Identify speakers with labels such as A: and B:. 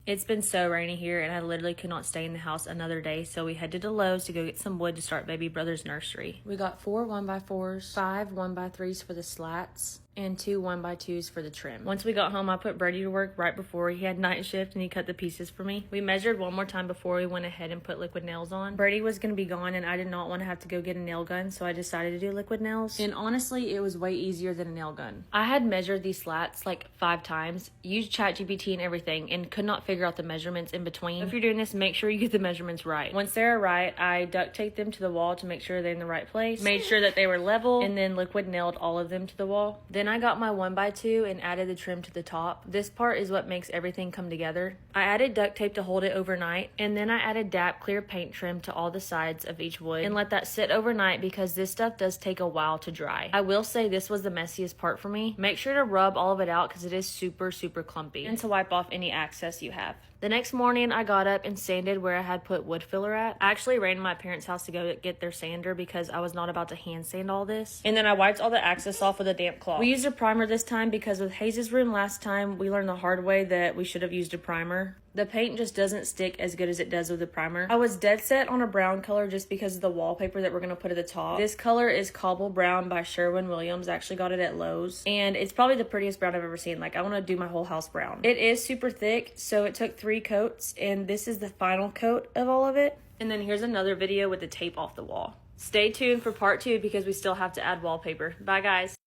A: It's been so rainy here and I literally could not stay in the house another day, so we headed to Lowe's to go get some wood to start baby brother's nursery. We got 4 1x4s, 5 1x3s for the slats, and 2 1x2s for the trim. Once we got home, I put Brady to work right before he had night shift and he cut the pieces for me. We measured one more time before we went ahead and put liquid nails on. Brady was going to be gone and I did not want to have to go get a nail gun, so I decided to do liquid nails. And honestly, it was way easier than a nail gun. I had measured these slats like 5 times, used ChatGPT and everything, and could not figure out the measurements in between. If you're doing this, make sure you get the measurements right. Once they're right, I duct taped them to the wall to make sure they're in the right place, made sure that they were level, and then liquid nailed all of them to the wall. Then I got my 1x2 and added the trim to the top. This part is what makes everything come together. I added duct tape to hold it overnight, and then I added DAP clear paint trim to all the sides of each wood and let that sit overnight because this stuff does take a while to dry. I will say this was the messiest part for me. Make sure to rub all of it out because it is super clumpy, and to wipe off any excess you have. The next morning, I got up and sanded where I had put wood filler at. I actually ran to my parents' house to go get their sander because I was not about to hand sand all this. And then I wiped all the excess off with a damp cloth. We used a primer this time because with Hayes' room last time, we learned the hard way that we should have used a primer. The paint just doesn't stick as good as it does with the primer. I was dead set on a brown color just because of the wallpaper that we're going to put at the top. This color is Cobble Brown by Sherwin-Williams. I actually got it at Lowe's. And it's probably the prettiest brown I've ever seen. Like, I want to do my whole house brown. It is super thick, so it took 3 coats. And this is the final coat of all of it. And then here's another video with the tape off the wall. Stay tuned for part 2 because we still have to add wallpaper. Bye, guys.